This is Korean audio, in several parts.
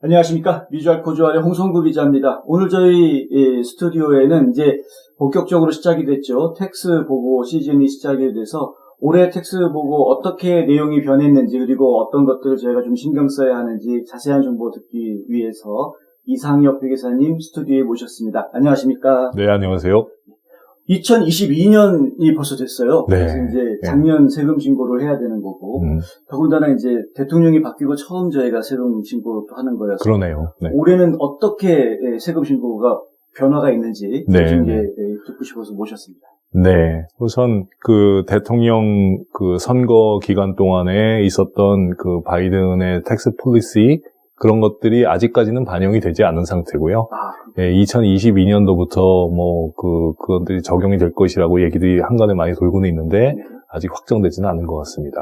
안녕하십니까. 미주알 코주알의 홍성구 기자입니다. 오늘 저희 스튜디오에는 이제 본격적으로 시작이 됐죠. 텍스 보고 시즌이 시작이 돼서 올해 텍스 보고 어떻게 내용이 변했는지 그리고 어떤 것들을 저희가 좀 신경 써야 하는지 자세한 정보 듣기 위해서 이상엽 회계사님 스튜디오에 모셨습니다. 안녕하십니까. 네, 안녕하세요. 2022년이 벌써 됐어요. 네. 그래서 이제 작년 세금 신고를 해야 되는 거고, 더군다나 이제 대통령이 바뀌고 처음 저희가 세금 신고도 하는 거여서. 그러네요. 네. 올해는 어떻게 세금 신고가 변화가 있는지 네. 좀 듣고 싶어서 모셨습니다. 네. 우선 그 대통령 그 선거 기간 동안에 있었던 그 바이든의 텍스 폴리시 그런 것들이 아직까지는 반영이 되지 않은 상태고요. 예, 2022년도부터 그것들이 적용이 될 것이라고 얘기들이 한간에 많이 돌고는 있는데, 아직 확정되지는 않은 것 같습니다.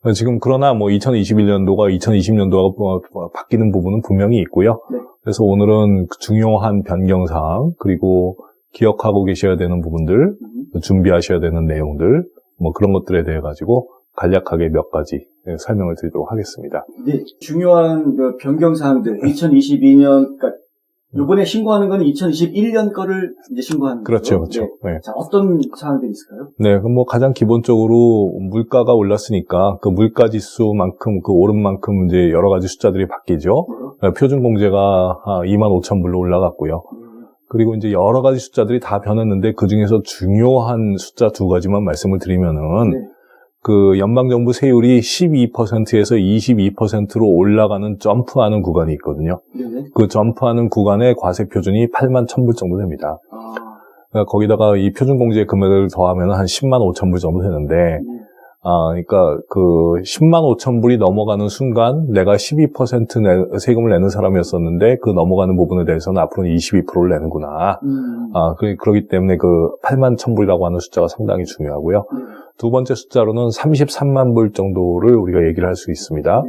네. 지금 그러나 2021년도가 2020년도가 바뀌는 부분은 분명히 있고요. 네. 그래서 오늘은 중요한 변경사항, 그리고 기억하고 계셔야 되는 부분들, 준비하셔야 되는 내용들, 그런 것들에 대해 가지고 간략하게 몇 가지 설명을 드리도록 하겠습니다. 네, 중요한 변경사항들, 2022년, 그러니까 요번에 신고하는 건 2021년 거를 이제 신고하는 그렇죠, 거죠. 그렇죠. 네. 네. 자, 어떤 사항들이 있을까요? 네, 그럼 가장 기본적으로 물가가 올랐으니까 그 물가 지수만큼 그 오른 만큼 이제 여러 가지 숫자들이 바뀌죠. 표준 공제가 25,000불로 올라갔고요. 그리고 이제 여러 가지 숫자들이 다 변했는데 그 중에서 중요한 숫자 두 가지만 말씀을 드리면은 네. 그 연방정부 세율이 12%에서 22%로 올라가는 점프하는 구간이 있거든요. 네네. 그 점프하는 구간의 과세 표준이 81,000불 정도 됩니다. 그러니까 거기다가 이 표준공제 금액을 더하면 한 105,000불 정도 되는데, 그러니까 그 105,000불이 넘어가는 순간 내가 12% 세금을 내는 사람이었었는데 그 넘어가는 부분에 대해서는 앞으로는 22%를 내는구나. 그렇기 때문에 그 81,000불이라고 하는 숫자가 상당히 중요하고요. 두 번째 숫자로는 33만 불 정도를 우리가 얘기를 할 수 있습니다.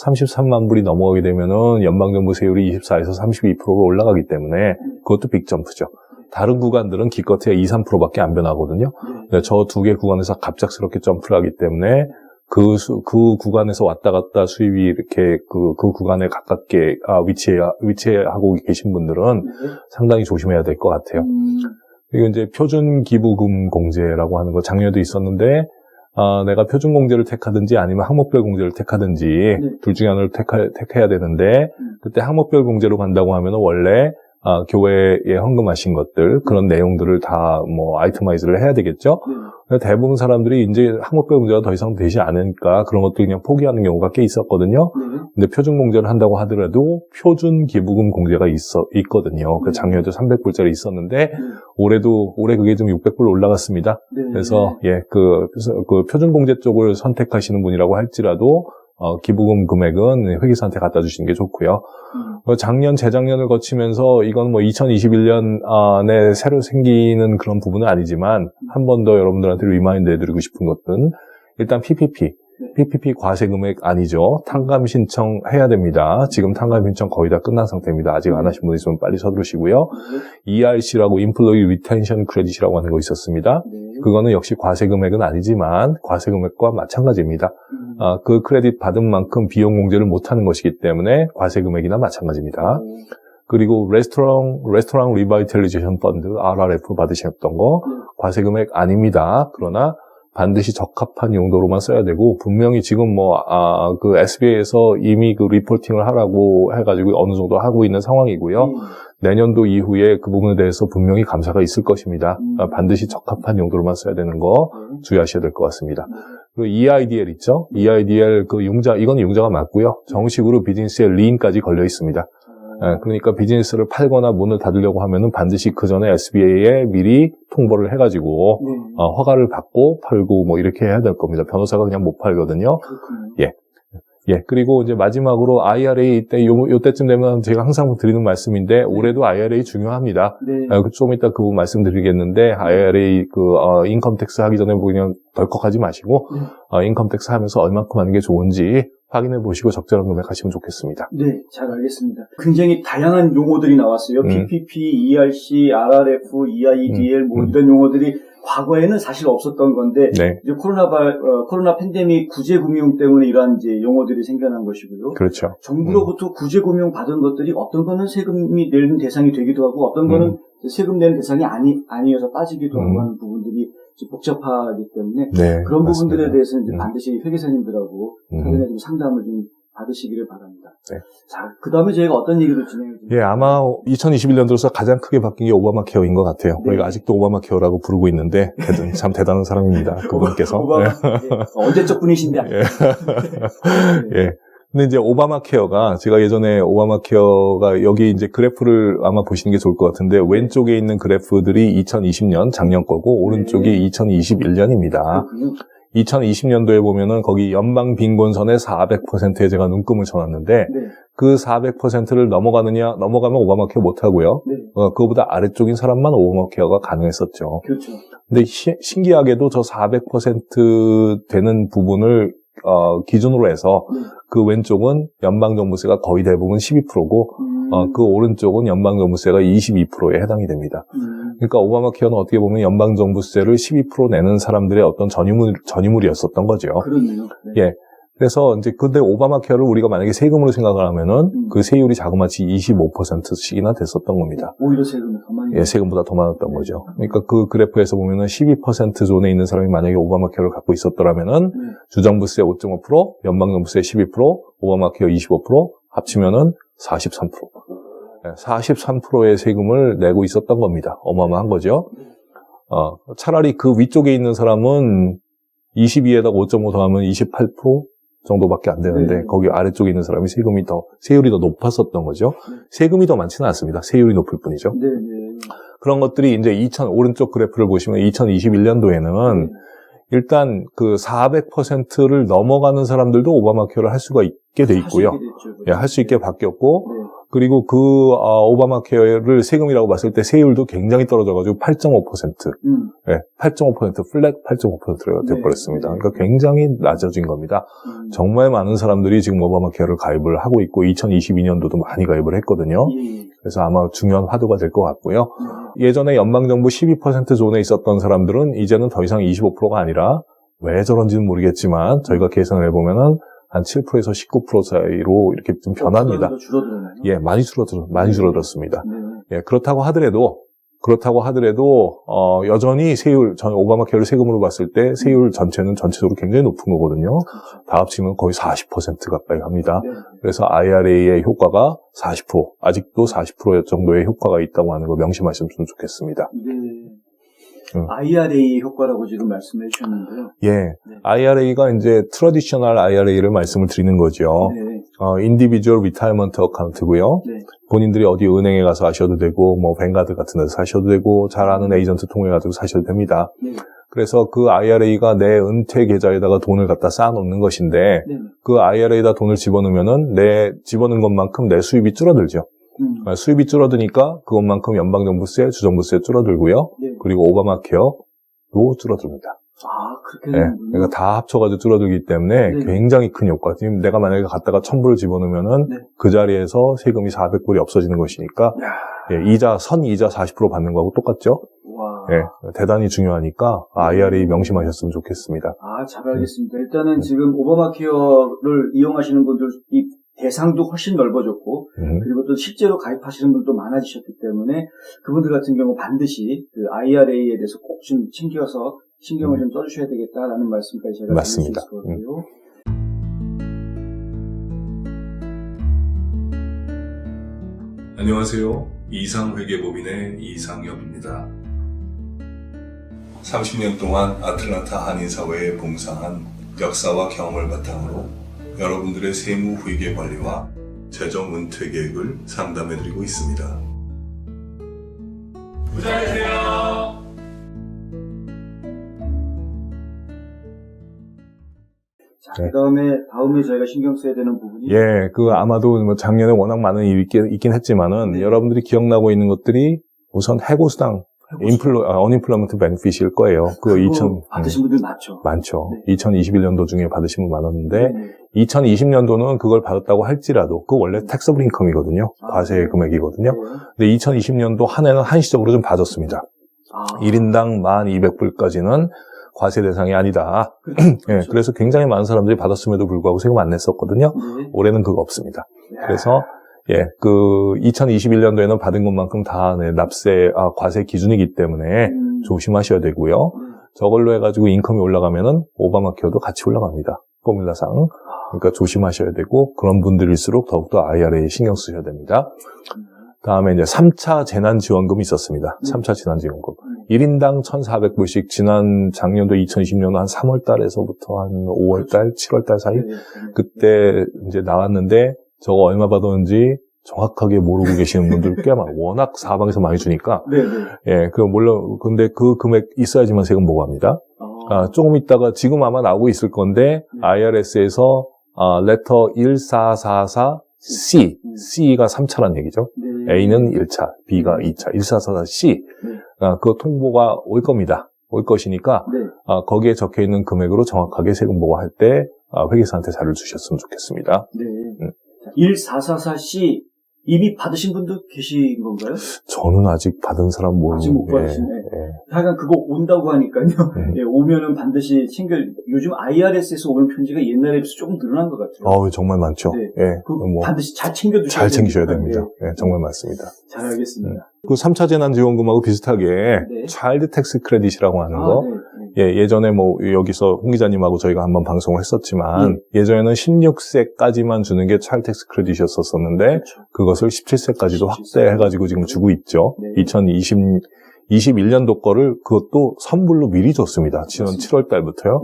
33만 불이 넘어가게 되면은 연방정부 세율이 24에서 32%로 올라가기 때문에 그것도 빅점프죠. 다른 구간들은 기껏해야 2, 3%밖에 안 변하거든요. 저 두 개 구간에서 갑작스럽게 점프를 하기 때문에 그 구간에서 왔다 갔다 수입이 이렇게 그 구간에 가깝게 위치하고 계신 분들은 상당히 조심해야 될 것 같아요. 그리고 이제 표준 기부금 공제라고 하는 거 작년에도 있었는데, 내가 표준 공제를 택하든지 아니면 항목별 공제를 택하든지 둘 중에 하나를 택해야 되는데, 그때 항목별 공제로 간다고 하면 원래 교회에 헌금하신 것들, 그런 내용들을 다 아이터마이즈를 해야 되겠죠? 대부분 사람들이 이제 항목별 공제가 더 이상 되지 않으니까 그런 것들 그냥 포기하는 경우가 꽤 있었거든요. 근데 표준 공제를 한다고 하더라도 표준 기부금 공제가 있거든요. 그 작년에도 300불짜리 있었는데, 올해 그게 좀 600불 올라갔습니다. 그래서, 그 표준 공제 쪽을 선택하시는 분이라고 할지라도, 기부금 금액은 회계사한테 갖다 주시는 게 좋고요. 작년, 재작년을 거치면서 이건 2021년 안에 새로 생기는 그런 부분은 아니지만 한 번 더 여러분들한테 리마인드 해드리고 싶은 것은 일단 PPP 과세 금액 아니죠. 탕감 신청해야 됩니다. 지금 탕감 신청 거의 다 끝난 상태입니다. 아직 안 하신 분 있으면 빨리 서두르시고요. ERC라고 Employee Retention Credit이라고 하는 거 있었습니다. 그거는 역시 과세 금액은 아니지만 과세 금액과 마찬가지입니다. 그 크레딧 받은 만큼 비용 공제를 못하는 것이기 때문에 과세 금액이나 마찬가지입니다. 그리고 레스토랑 리바이탈리제이션 펀드 RRF 받으셨던 거 과세 금액 아닙니다. 그러나 반드시 적합한 용도로만 써야 되고, 분명히 지금 그 SBA에서 이미 그 리포팅을 하라고 해가지고 어느 정도 하고 있는 상황이고요. 내년도 이후에 그 부분에 대해서 분명히 감사가 있을 것입니다. 반드시 적합한 용도로만 써야 되는 거 주의하셔야 될 것 같습니다. 그리고 EIDL 있죠? EIDL 이건 융자가 맞고요. 정식으로 비즈니스에 리인까지 걸려 있습니다. 그러니까 비즈니스를 팔거나 문을 닫으려고 하면은 반드시 그 전에 SBA에 미리 통보를 해가지고, 허가를 받고 팔고 이렇게 해야 될 겁니다. 변호사가 그냥 못 팔거든요. 그리고 이제 마지막으로 IRA 요때쯤 되면 제가 항상 드리는 말씀인데, 올해도 IRA 중요합니다. 좀 이따 그 부분 말씀드리겠는데, IRA 인컴 텍스 하기 전에 그냥 덜컥하지 마시고, 인컴 텍스 하면서 얼만큼 하는 게 좋은지 확인해 보시고 적절한 금액 하시면 좋겠습니다. 네, 잘 알겠습니다. 굉장히 다양한 용어들이 나왔어요. PPP, ERC, RRF, EIDL 이런 용어들이 과거에는 사실 없었던 건데 네. 이제 코로나 팬데믹 구제금융 때문에 이러한 이제 용어들이 생겨난 것이고요. 그렇죠. 정부로부터 구제금융 받은 것들이 어떤 거는 세금이 내는 대상이 되기도 하고 어떤 거는 세금 내는 대상이 아니어서 빠지기도 하고 하는 부분들이 복잡하기 때문에 네, 그런 맞습니다. 부분들에 대해서는 이제 반드시 회계사님들하고 사전에 좀 상담을 좀 받으시기를 바랍니다. 네. 자, 그 다음에 저희가 어떤 얘기를 진행해 주나요? 예, 아마 2021년 들어서 가장 크게 바뀐 게 오바마 케어인 것 같아요. 네. 우리가 아직도 오바마 케어라고 부르고 있는데 참 대단한 사람입니다. 그분께서. 오바마, 예. 언제적 분이신데. 예. 예. 근데 이제 오바마 케어가 제가 예전에 오바마 케어가 여기 이제 그래프를 아마 보시는 게 좋을 것 같은데 왼쪽에 있는 그래프들이 2020년 작년 거고 오른쪽이 2021년입니다. 2020년도에 보면은 거기 연방 빈곤선의 400%에 제가 눈금을 쳐놨는데 네. 그 400%를 넘어가면 오바마 케어 못 하고요. 네. 그거보다 아래쪽인 사람만 오바마 케어가 가능했었죠. 그렇죠. 근데 신기하게도 저 400% 되는 부분을 기준으로 해서 그 왼쪽은 연방정부세가 거의 대부분 12%고 그 오른쪽은 연방정부세가 22%에 해당이 됩니다. 그러니까 오바마 케어는 어떻게 보면 연방정부세를 12% 내는 사람들의 어떤 전유물이었었던 거죠. 그렇네요. 네. 예. 그래서 이제 근데 오바마 케어를 우리가 만약에 세금으로 생각을 하면은 그 세율이 자그마치 25%씩이나 됐었던 겁니다. 오히려 세금이 더 많이. 예, 세금보다 더 많았던 거죠. 그러니까 그 그래프에서 보면은 12% 존에 있는 사람이 만약에 오바마 케어를 갖고 있었더라면은 주정부세 5.5%, 연방정부세 12%, 오바마 케어 25% 합치면은 43%. 43%의 세금을 내고 있었던 겁니다. 어마어마한 거죠. 차라리 그 위쪽에 있는 사람은 22에다가 5.5 더하면 28% 정도밖에 안 되는데 거기 아래쪽에 있는 사람이 세율이 더 높았었던 거죠. 세금이 더 많지는 않습니다. 세율이 높을 뿐이죠. 그런 것들이 이제 오른쪽 그래프를 보시면 2021년도에는 일단 그 400%를 넘어가는 사람들도 오바마 케어를 할 수가 있게 돼 있고요. 예, 할 수 있게 바뀌었고 그리고 그 오바마 케어를 세금이라고 봤을 때 세율도 굉장히 떨어져가지고 8.5%, 예, 8.5% 플랫 8.5%가 돼버렸습니다. 그러니까 굉장히 낮아진 겁니다. 정말 많은 사람들이 지금 오바마 케어를 가입을 하고 있고 2022년도도 많이 가입을 했거든요. 그래서 아마 중요한 화두가 될 것 같고요. 예전에 연방정부 12% 존에 있었던 사람들은 이제는 더 이상 25%가 아니라 왜 저런지는 모르겠지만 저희가 계산을 해보면은 한 7%에서 19% 사이로 이렇게 좀 변합니다. 줄어들었나요? 예, 많이 줄어들었습니다. 예, 그렇다고 하더라도 여전히 오바마 케어를 세금으로 봤을 때 세율 전체적으로 굉장히 높은 거거든요. 다 합치면 거의 40% 가까이 합니다. 그래서 IRA의 효과가 40%, 아직도 40% 정도의 효과가 있다고 하는 거 명심하시면 좋겠습니다. IRA 효과라고 지금 말씀해 주셨는데요. 예. IRA가 이제 트래디셔널 IRA를 말씀을 드리는 거죠. Individual Retirement Account고요. 본인들이 어디 은행에 가서 하셔도 되고, 뭐 뱅가드 같은 데서 사셔도 되고, 잘 아는 에이전트 통해 가지고 사셔도 됩니다. 그래서 그 IRA가 내 은퇴 계좌에다가 돈을 갖다 쌓아놓는 것인데, 그 IRA에다 돈을 집어넣으면은 집어넣은 것만큼 내 수입이 줄어들죠. 수입이 줄어드니까 그것만큼 연방정부세, 주정부세 줄어들고요. 그리고 오바마 케어도 줄어듭니다. 그렇게 되는군요. 그러니까 다 합쳐가지고 줄어들기 때문에 굉장히 큰 효과. 지금 내가 만약에 갖다가 1,000불을 집어넣으면은 그 자리에서 세금이 400불이 없어지는 것이니까 선이자 40% 받는 거하고 똑같죠. 예, 대단히 중요하니까 IRA 명심하셨으면 좋겠습니다. 잘 알겠습니다. 일단은 지금 오바마 케어를 이용하시는 분들 이 대상도 훨씬 넓어졌고 그리고 또 실제로 가입하시는 분도 많아지셨기 때문에 그분들 같은 경우 반드시 그 IRA에 대해서 꼭 좀 챙겨서 신경을 좀 써주셔야 되겠다라는 말씀까지 제가 드릴 수 있을 것 같고요. 안녕하세요. 이상회계법인의 이상엽입니다. 30년 동안 아틀란타 한인사회에 봉사한 역사와 경험을 바탕으로 여러분들의 세무 회계 관리와 재정 은퇴 계획을 상담해드리고 있습니다. 부자 되세요. 자, 다음에 저희가 신경 써야 되는 부분이 아마도 뭐 작년에 워낙 많은 일이 있긴 했지만은 여러분들이 기억나고 있는 것들이 우선 해고수당 unemployment benefit일 거예요. 받으신 분들 많죠. 2021년도 중에 받으신 분 많았는데 2020년도는 그걸 받았다고 할지라도 그 원래 taxable income이거든요. 과세 금액이거든요. 근데 2020년도 한 해는 한시적으로 좀 봐줬습니다. 1인당 1,200불까지는 과세 대상이 아니다. 그렇죠. 예, 그래서 굉장히 많은 사람들이 받았음에도 불구하고 세금 안 냈었거든요. 네. 올해는 그거 없습니다. 그래서 예, 2021년도에는 받은 것만큼 다 납세, 과세 기준이기 때문에 조심하셔야 되고요. 저걸로 해가지고 인컴이 올라가면은 오바마 케어도 같이 올라갑니다. 포뮬라상. 그러니까 조심하셔야 되고, 그런 분들일수록 더욱더 IRA에 신경 쓰셔야 됩니다. 다음에 이제 3차 재난지원금이 있었습니다. 3차 재난지원금. 1인당 1,400불씩 작년도 2020년도 한 3월 달에서부터 한 5월 달, 7월 달 사이? 그때 이제 나왔는데, 저거 얼마 받았는지 정확하게 모르고 계시는 분들 꽤 많아요. 워낙 사방에서 많이 주니까. 예, 근데 그 금액 있어야지만 세금 보고합니다. 조금 있다가 지금 아마 나오고 있을 건데, IRS에서, 레터 1444C, C가 3차란 얘기죠. A는 1차, B가 2차, 1444C. 그 통보가 올 겁니다. 올 것이니까, 거기에 적혀 있는 금액으로 정확하게 세금 보고할 때, 회계사한테 자료를 주셨으면 좋겠습니다. 네. 1444C 이미 받으신 분도 계신 건가요? 저는 아직 받은 사람 모르는. 아직 못 받으시네. 하여간 그거 온다고 하니까요. 예, 오면은 반드시 요즘 IRS에서 오는 편지가 옛날에 비해서 조금 늘어난 것 같아요. 정말 많죠. 네. 예. 반드시 잘 챙겨주셔야 잘 챙기셔야 됩니다. 예, 정말 많습니다. 잘 알겠습니다. 그 3차 재난지원금하고 비슷하게 차일드 텍스 크레딧이라고 하는 거. 예, 예전에 여기서 홍 기자님하고 저희가 한번 방송을 했었지만 예전에는 16세까지만 주는 게 차일드 텍스 크레딧이었었는데 그렇죠. 그것을 17세까지도 확대해가지고 지금 주고 있죠. 2021년도 거를 그것도 선불로 미리 줬습니다. 지난 7월 달부터요.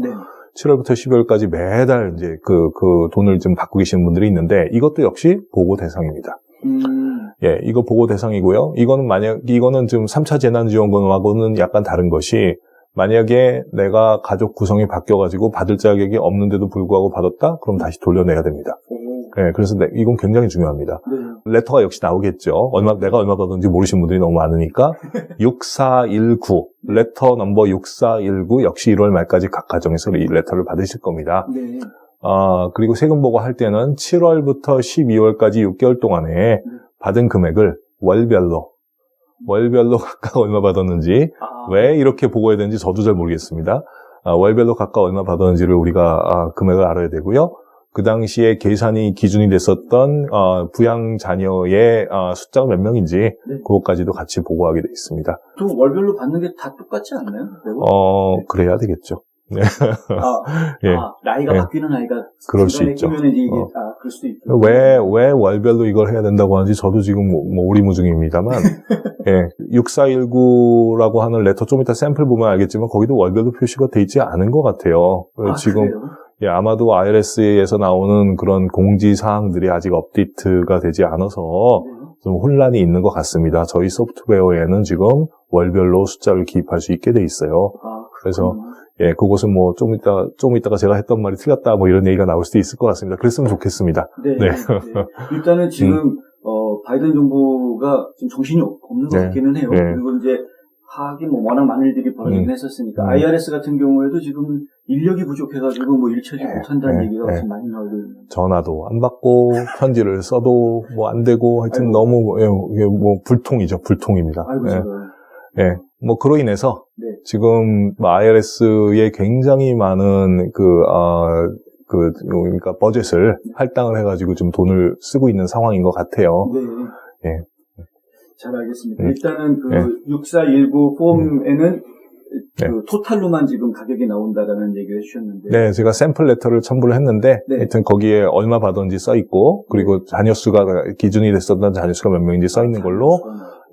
7월부터 12월까지 매달 이제 그 돈을 좀 받고 계시는 분들이 있는데 이것도 역시 보고 대상입니다. 예, 이거 보고 대상이고요. 이거는 지금 3차 재난지원금하고는 약간 다른 것이 만약에 내가 가족 구성이 바뀌어가지고 받을 자격이 없는데도 불구하고 받았다? 그럼 다시 돌려내야 됩니다. 예, 그래서 이건 굉장히 중요합니다. 레터가 역시 나오겠죠. 내가 얼마 받았는지 모르시는 분들이 너무 많으니까. 6419, 레터 넘버 6419, 역시 1월 말까지 각 가정에서 이 레터를 받으실 겁니다. 그리고 세금 보고할 때는 7월부터 12월까지 6개월 동안에 받은 금액을 월별로 각각 얼마 받았는지, 왜 이렇게 보고해야 되는지 저도 잘 모르겠습니다. 월별로 각각 얼마 받았는지를 우리가 금액을 알아야 되고요. 그 당시에 계산이 기준이 됐었던 부양 자녀의 숫자가 몇 명인지 그것까지도 같이 보고하게 돼 있습니다. 또 월별로 받는 게 다 똑같지 않나요? 그래야 되겠죠. 네. 나이가 바뀌는 아이가 그럴 수 있죠. 그럴 수도 있고. 왜 월별로 이걸 해야 된다고 하는지 저도 지금 오리무중입니다만, 예, 6419라고 하는 레터 좀 이따 샘플 보면 알겠지만 거기도 월별로 표시가 돼 있지 않은 것 같아요. 지금 그래요? 예, 아마도 IRS에서 나오는 그런 공지 사항들이 아직 업데이트가 되지 않아서 좀 혼란이 있는 것 같습니다. 저희 소프트웨어에는 지금 월별로 숫자를 기입할 수 있게 돼 있어요. 그래서 예, 그것은 좀 이따가 제가 했던 말이 틀렸다, 이런 얘기가 나올 수도 있을 것 같습니다. 그랬으면 좋겠습니다. 네. 일단은 지금, 바이든 정부가 좀 정신이 없는 것 같기는 해요. 그리고 이제, 하긴 워낙 많은 일들이 벌어지긴 했었으니까, IRS 같은 경우에도 지금 인력이 부족해가지고 일 처리 못한다는 얘기가 많이 나오고 있는. 전화도 안 받고, 편지를 써도 안 되고, 하여튼 너무, 불통이죠. 불통입니다. 예. 그로 인해서, 지금, IRS에 굉장히 많은, 그러니까 버젯을 할당을 해가지고 좀 돈을 쓰고 있는 상황인 것 같아요. 예. 잘 알겠습니다. 일단은 6419 폼에는 토탈로만 지금 가격이 나온다라는 얘기를 해주셨는데. 네, 제가 샘플 레터를 첨부를 했는데, 하여튼 거기에 얼마 받았는지 써있고, 그리고 자녀수가, 기준이 됐었던 자녀수가 몇 명인지 써있는 걸로,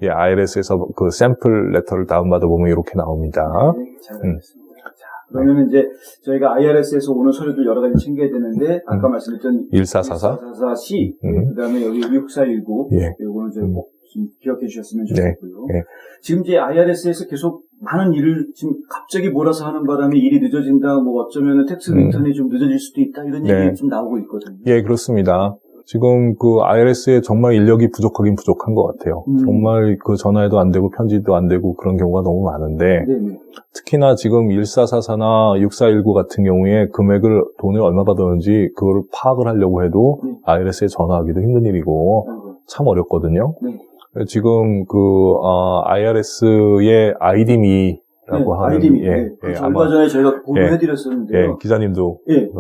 예, IRS에서 그 샘플 레터를 다운받아 보면 이렇게 나옵니다. 잘 알겠습니다. 자, 그러면 이제 저희가 IRS에서 오는 서류들 여러 가지 챙겨야 되는데, 아까 말씀드렸던 1444C, 그 다음에 여기 6419, 요거는 좀 기억해 주셨으면 좋겠고요. 지금 이제 IRS에서 계속 많은 일을 지금 갑자기 몰아서 하는 바람에 일이 늦어진다, 어쩌면은 텍스 리턴이 좀 늦어질 수도 있다, 이런 얘기 좀 나오고 있거든요. 예, 그렇습니다. 지금 그 IRS에 정말 인력이 부족하긴 부족한 것 같아요. 정말 그 전화해도 안 되고 편지도 안 되고 그런 경우가 너무 많은데 특히나 지금 1444나 6419 같은 경우에 돈을 얼마 받았는지 그걸 파악을 하려고 해도 IRS에 전화하기도 힘든 일이고 참 어렵거든요. 지금 IRS의 IDME라고 하는 아이디미. 얼마 전에 저희가 공유해드렸었는데요. 기자님도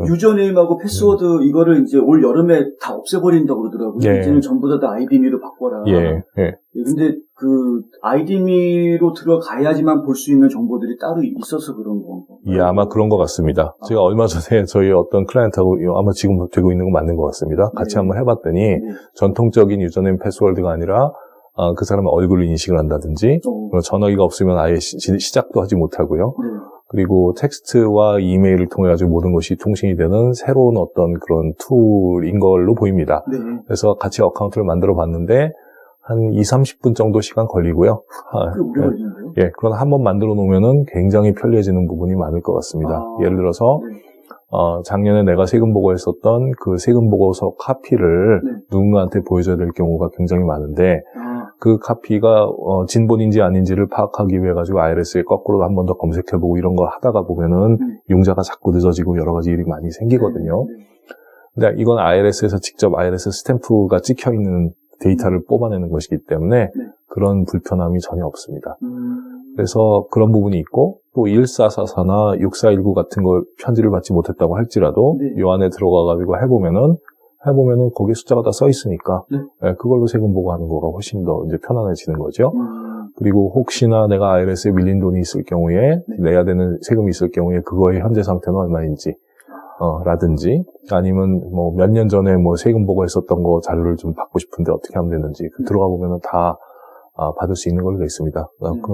유저네임하고 패스워드 이거를 이제 올 여름에 다 없애버린다고 그러더라고요. 이제는 전부 다 아이디미로 바꿔라. 근데 그 아이디미로 들어가야지만 볼 수 있는 정보들이 따로 있어서 그런 건가요? 예, 아마 그런 것 같습니다. 제가 얼마 전에 저희 어떤 클라이언트하고 아마 지금 되고 있는 건 맞는 것 같습니다. 같이 한번 해봤더니 전통적인 유저네임 패스워드가 아니라 그 사람의 얼굴을 인식을 한다든지 전화기가 없으면 아예 시작도 하지 못하고요. 그리고 텍스트와 이메일을 통해 가지고 모든 것이 통신이 되는 새로운 어떤 그런 툴인 걸로 보입니다. 그래서 같이 어카운트를 만들어 봤는데 한 20-30분 정도 시간 걸리고요. 꽤 오래 걸리는데요? 예, 그러나 한번 만들어 놓으면은 굉장히 편리해지는 부분이 많을 것 같습니다. 예를 들어서 작년에 내가 세금 보고했었던 그 세금 보고서 카피를 누군가한테 보여줘야 될 경우가 굉장히 많은데 그 카피가 진본인지 아닌지를 파악하기 위해 가지고 IRS에 거꾸로 한 번 더 검색해보고 이런 거 하다가 보면은 융자가 자꾸 늦어지고 여러 가지 일이 많이 생기거든요. 근데 이건 IRS에서 직접 IRS 스탬프가 찍혀 있는 데이터를 뽑아내는 것이기 때문에 그런 불편함이 전혀 없습니다. 그래서 그런 부분이 있고 또 1444나 6419 같은 걸 편지를 받지 못했다고 할지라도 요 안에 들어가가지고 해보면은 거기 숫자가 다 써 있으니까 그걸로 세금 보고하는 거가 훨씬 더 이제 편안해지는 거죠. 그리고 혹시나 내가 IRS에 밀린 돈이 있을 경우에 내야 되는 세금이 있을 경우에 그거의 현재 상태는 얼마인지 라든지 아니면 뭐 몇 년 전에 뭐 세금 보고했었던 거 자료를 좀 받고 싶은데 어떻게 하면 되는지 들어가 보면은 다 받을 수 있는 걸로 되어 있습니다.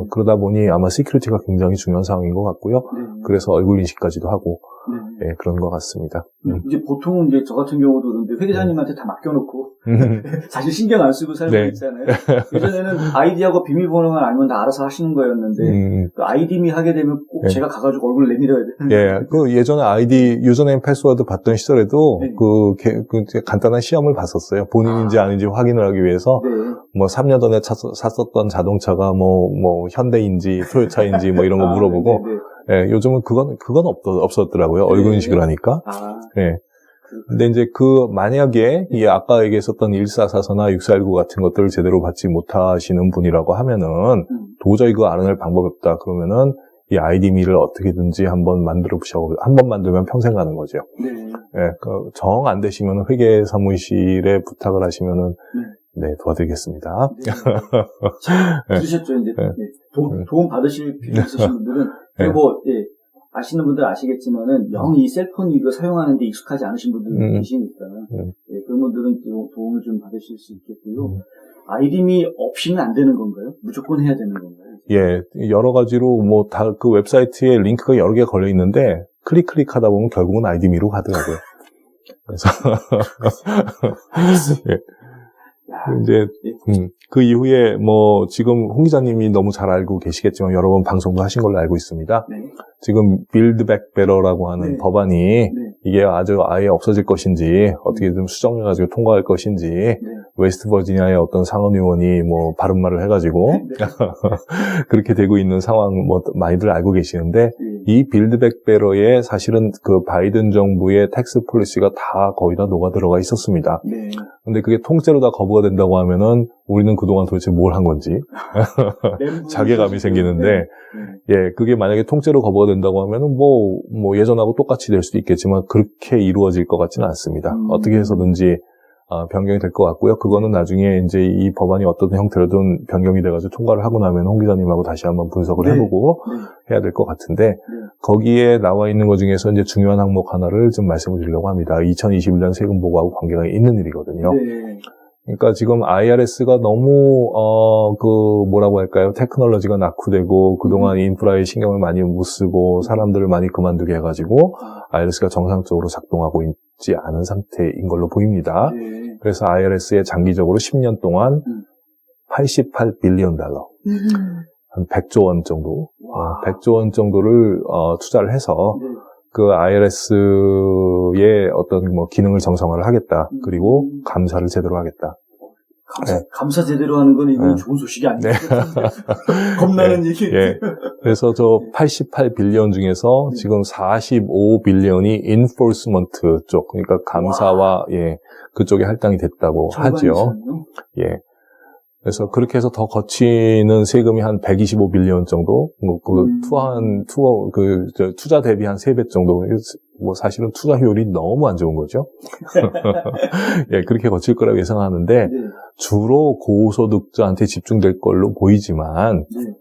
그러다 보니 아마 시큐리티가 굉장히 중요한 상황인 것 같고요. 그래서 얼굴 인식까지도 하고 그런 것 같습니다. 이제 보통은 이제 저 같은 경우도 그런데 회계사님한테 다 맡겨놓고 사실 신경 안 쓰고 살고 있잖아요. 예전에는 아이디하고 비밀번호만 알면 다 알아서 하시는 거였는데 그 아이디미 하게 되면 꼭 제가 가가지고 얼굴을 내밀어야 되는. 그 예전에 아이디 유저네임 패스워드 받던 시절에도 그 간단한 시험을 봤었어요. 본인인지 아닌지 확인을 하기 위해서 뭐 3년 전에 샀었던 자동차가 뭐 현대인지 토요타인지 뭐 이런 거 물어보고. 요즘은 그건 없었더라고요. 얼굴 인식을 하니까. 근데 이제 만약에 이 아까 얘기했었던 1444나 6419 같은 것들을 제대로 받지 못하시는 분이라고 하면은 도저히 그거 알아낼 방법이 없다. 그러면은 이 아이디미를 어떻게든지 한번 만들어 보시고 한번 만들면 평생 가는 거죠. 정 안 되시면은 회계 사무실에 부탁을 하시면은 도와드리겠습니다. 들으셨죠? 이제 도움 받으실 필요 있으신 분들은 그리고 아시는 분들 아시겠지만은 영 이 셀폰 이거 사용하는데 익숙하지 않으신 분들 계시니까 그런 분들은 도움을 좀 받으실 수 있겠고요. 아이디미 없이는 안 되는 건가요? 무조건 해야 되는 건가요? 여러 가지로 뭐 다 그 웹사이트에 링크가 여러 개 걸려 있는데 클릭하다 보면 결국은 아이디미로 가더라고요. 그래서 이제 그 이후에 뭐 지금 홍 기자님이 너무 잘 알고 계시겠지만 여러 번 방송도 하신 걸로 알고 있습니다. 지금 빌드 백 베러라고 하는 법안이 이게 아예 없어질 것인지 어떻게든 수정해가지고 통과할 것인지 웨스트 버지니아의 어떤 상원 의원이 뭐 바른 말을 해가지고 그렇게 되고 있는 상황 뭐 많이들 알고 계시는데 이 빌드 백 베러에 사실은 그 바이든 정부의 텍스 폴리시가 다 거의 다 녹아 들어가 있었습니다. 근데 그게 통째로 다 거부가 된다고 하면은 우리는 그동안 도대체 뭘 한 건지 자괴감이 생기는데 그게 만약에 통째로 거부가 된다고 하면은 뭐 예전하고 똑같이 될 수도 있겠지만 그렇게 이루어질 것 같지는 않습니다. 어떻게 해서든지 변경이 될 것 같고요. 그거는 나중에 이제 이 법안이 어떤 형태로든 변경이 돼가지고 통과를 하고 나면 홍 기자님하고 다시 한번 분석을 해보고 해야 될 것 같은데 거기에 나와 있는 것 중에서 이제 중요한 항목 하나를 좀 말씀을 드리려고 합니다. 2021년 세금 보고하고 관계가 있는 일이거든요. 그러니까 지금 IRS가 너무 뭐라고 할까요? 테크놀로지가 낙후되고 그동안 인프라에 신경을 많이 못 쓰고 사람들을 많이 그만두게 해가지고 IRS가 정상적으로 작동하고 있지 않은 상태인 걸로 보입니다. 그래서 IRS에 장기적으로 10년 동안 88빌리언 달러, 한 100조 원 정도, 100조 원 정도를 투자를 해서 그 IRS의 어떤 뭐 기능을 정상화를 하겠다. 그리고 감사를 제대로 하겠다. 감사 제대로 하는 건 이건 좋은 소식이 아니에요. 겁나는 얘기. 그래서 저 88빌리언 중에서 지금 45빌리언이 인포스먼트 쪽, 그러니까 감사와 그쪽에 할당이 됐다고 하죠. 그래서 그렇게 해서 더 거치는 세금이 한 125빌리언 정도, 투자 대비 한 3배 정도, 뭐 사실은 투자 효율이 너무 안 좋은 거죠. 예, 그렇게 거칠 거라고 예상하는데, 네. 주로 고소득자한테 집중될 걸로 보이지만, 네.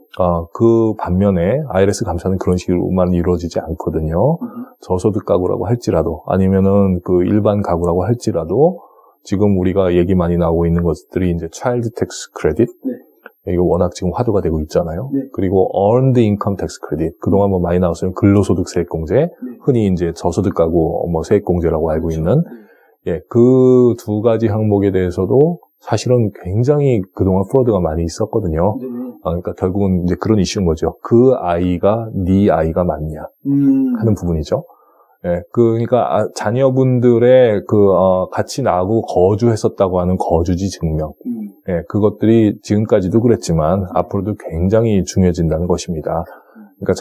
그 반면에 IRS 감사는 그런 식으로만 이루어지지 않거든요. 저소득 가구라고 할지라도, 아니면은 그 일반 가구라고 할지라도, 지금 우리가 얘기 많이 나오고 있는 것들이 이제 차일드 텍스 크레딧, 네. 이거 워낙 지금 화두가 되고 있잖아요. 네. 그리고 earned income tax credit, 그동안 뭐 많이 나왔어요. 근로소득 세액공제, 네. 흔히 이제 저소득 가구 뭐 세액공제라고 알고 그렇죠. 있는, 네. 예, 그 두 가지 항목에 대해서도 사실은 굉장히 그동안 프로드가 많이 있었거든요. 네. 그러니까 결국은 이제 그런 이슈인 거죠. 그 아이가 네 아이가 맞냐 하는 부분이죠. 예, 그러니까 자녀분들의 같이 나하고 거주했었다고 하는 거주지 증명, 예, 그것들이 지금까지도 그랬지만 앞으로도 굉장히 중요해진다는 것입니다. 그러니까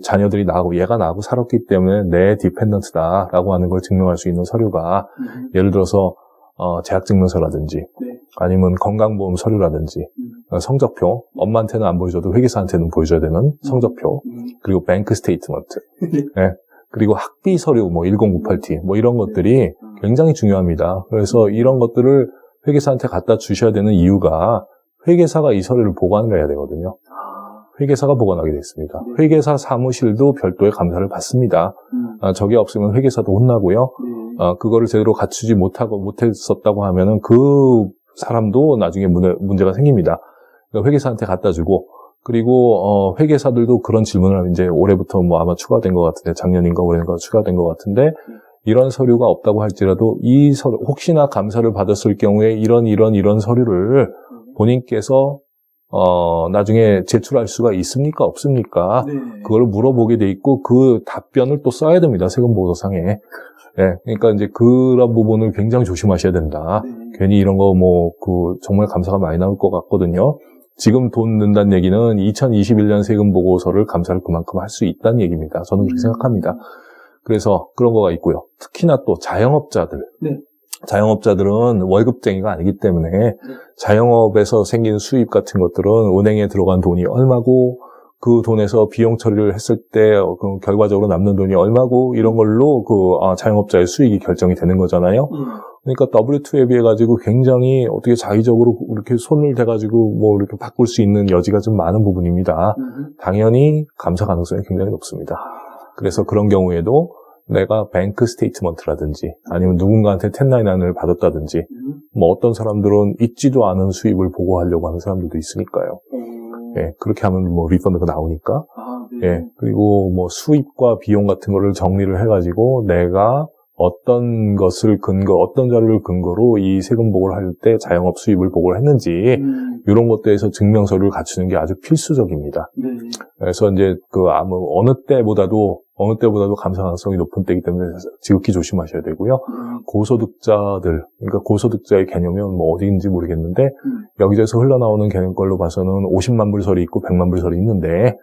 자녀들이 얘가 나하고 살았기 때문에 내 디펜던트다라고 하는 걸 증명할 수 있는 서류가 예를 들어서 재학증명서라든지 네. 아니면 건강보험 서류라든지 성적표, 엄마한테는 안 보여줘도 회계사한테는 보여줘야 되는 성적표, 그리고 뱅크 스테이트먼트, 예. 그리고 학비 서류, 뭐 1098T, 뭐 이런 것들이 굉장히 중요합니다. 그래서 이런 것들을 회계사한테 갖다 주셔야 되는 이유가 회계사가 이 서류를 보관을 해야 되거든요. 회계사가 보관하게 되어 있습니다. 회계사 사무실도 별도의 감사를 받습니다. 저게 없으면 회계사도 혼나고요. 그거를 제대로 갖추지 못했었다고 하면은 그 사람도 나중에 문제가 생깁니다. 그러니까 회계사한테 갖다 주고, 그리고 회계사들도 그런 질문을 이제 올해부터 뭐 아마 추가된 것 같은데, 작년인가 올해인가 추가된 것 같은데, 이런 서류가 없다고 할지라도 이 서류, 혹시나 감사를 받았을 경우에 이런 서류를 본인께서 나중에 제출할 수가 있습니까? 없습니까? 네. 그걸 물어보게 돼 있고 그 답변을 또 써야 됩니다. 세금보고서상에. 예, 그러니까 이제 그런 부분을 굉장히 조심하셔야 된다. 네. 괜히 이런 거 정말 감사가 많이 나올 것 같거든요. 지금 돈 낸다는 얘기는 2021년 세금 보고서를 감사를 그만큼 할 수 있다는 얘기입니다. 저는 그렇게 생각합니다. 그래서 그런 거가 있고요. 특히나 또 자영업자들. 네. 자영업자들은 월급쟁이가 아니기 때문에 자영업에서 생긴 수입 같은 것들은 은행에 들어간 돈이 얼마고 그 돈에서 비용 처리를 했을 때 결과적으로 남는 돈이 얼마고 이런 걸로 자영업자의 수익이 결정이 되는 거잖아요. 그러니까 W2에 비해 가지고 굉장히 어떻게 자의적으로 이렇게 손을 대가지고 뭐 이렇게 바꿀 수 있는 여지가 좀 많은 부분입니다. 당연히 감사 가능성이 굉장히 높습니다. 그래서 그런 경우에도 내가 뱅크 스테이트먼트라든지 아니면 누군가한테 1099을 받았다든지 뭐 어떤 사람들은 있지도 않은 수입을 보고하려고 하는 사람들도 있으니까요. 예, 그렇게 하면 뭐 리펀드가 나오니까. 네. 예, 그리고 뭐 수입과 비용 같은 거를 정리를 해가지고 내가 어떤 자료를 근거로 이 세금 보고를 할 때 자영업 수입을 보고를 했는지 이런 것들에서 증명서를 갖추는 게 아주 필수적입니다. 네. 그래서 이제 어느 때보다도 감사 가능성이 높은 때이기 때문에 지극히 조심하셔야 되고요. 그러니까 고소득자의 개념은 뭐 어디인지 모르겠는데 여기저기서 흘러나오는 개념 걸로 봐서는 50만 불 설이 있고 100만 불 설이 있는데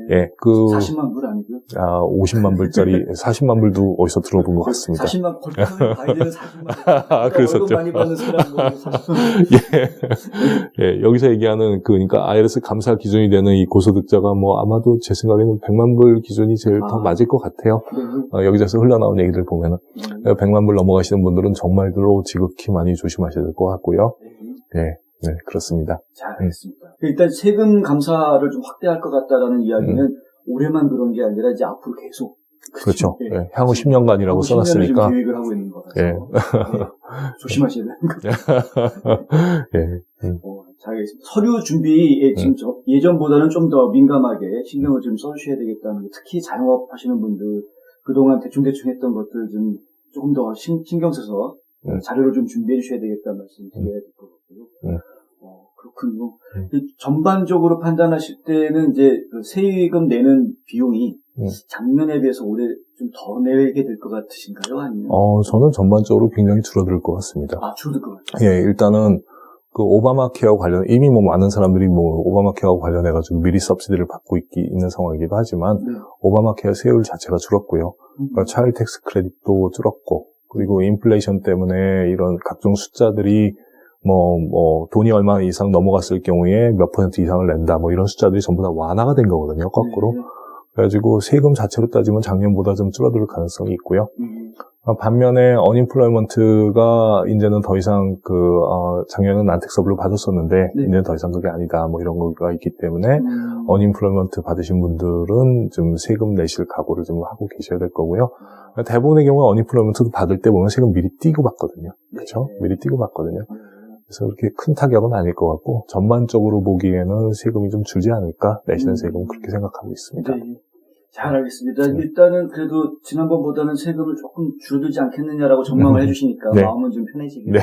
네. 예, 40만 불 아니고요? 50만 불짜리 40만 불도 어디서 들어본 것 같습니다. 40만 골프는 바이든은 40만. 그랬었죠. 월급 많이 받는 사람은 40만. 예, 여기서 얘기하는 그러니까 IRS 감사 기준이 되는 이 고소득자가 뭐 아마도 제 생각에는 100만 불 기준이 제일 더 맞을 것 같아요. 여기저기서 흘러나온 얘기들 보면은 100만 불 넘어가시는 분들은 정말로 지극히 많이 조심하셔야 될 것 같고요. 네, 그렇습니다. 잘 알겠습니다. 일단 세금 감사를 좀 확대할 것 같다라는 이야기는 올해만 그런 게 아니라 이제 앞으로 계속. 그렇죠. 네. 예, 향후 10년간이라고 써놨으니까. 계획을 하고 있는 거라서. 예. 조심하셔야 되는 거죠. 예. 잘 알겠습니다. 서류 준비에 지금 예전보다는 좀 더 민감하게 신경을 좀 써주셔야 되겠다는 거. 특히 자영업 하시는 분들 그동안 대충 했던 것들 좀 조금 더 신경 써서 자료를 좀 준비해 주셔야 되겠다는 말씀 드려야 될 것 같고요. 그렇군요. 전반적으로 판단하실 때는 이제 세금 내는 비용이 작년에 비해서 올해 좀 더 내게 될 것 같으신가요? 아니면? 저는 전반적으로 굉장히 줄어들 것 같습니다. 줄어들 것 같아요. 예, 일단은 그 오바마 케어 이미 뭐 많은 사람들이 뭐 오바마 케어와 관련해가지고 미리 서브시디를 받고 있는 상황이기도 하지만 오바마 케어 세율 자체가 줄었고요. 그러니까 차일드 텍스 크레딧도 줄었고, 그리고 인플레이션 때문에 이런 각종 숫자들이 돈이 얼마 이상 넘어갔을 경우에 몇 퍼센트 이상을 낸다, 이런 숫자들이 전부 다 완화가 된 거거든요, 거꾸로. 그래가지고 세금 자체로 따지면 작년보다 좀 줄어들 가능성이 있고요. 반면에 어닝플로이먼트가 이제는 더 이상 작년에는 난택서블로 받았었는데 이제는 더 이상 그게 아니다, 이런 거가 있기 때문에 어닝플로이먼트 받으신 분들은 좀 세금 내실 각오를 좀 하고 계셔야 될 거고요. 대부분의 경우에 어닝플로이먼트 받을 때 보면 세금 미리 띄고 받거든요. 그렇죠? 미리 띄고 받거든요. 그래서 그렇게 큰 타격은 아닐 것 같고, 전반적으로 보기에는 세금이 좀 줄지 않을까, 내시는 세금은 그렇게 생각하고 있습니다. 네. 잘 알겠습니다. 일단은 그래도 지난번보다는 세금을 조금 줄어들지 않겠느냐라고 전망을 해주시니까 네. 마음은 좀 편해지긴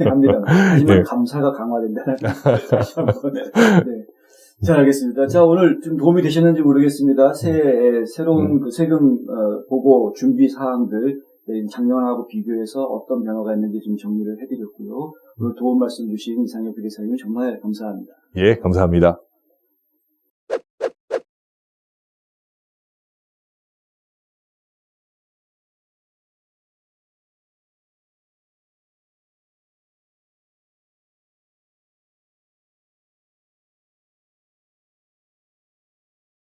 합니다. 하지만 감사가 강화된다는 다시 한번. 네. 잘 알겠습니다. 자, 오늘 좀 도움이 되셨는지 모르겠습니다. 새로운 그 세금 보고 준비 사항들 작년하고 비교해서 어떤 변화가 있는지 좀 정리를 해드렸고요. 오늘 도움 말씀 주신 이상엽 회계사님 정말 감사합니다. 예, 감사합니다.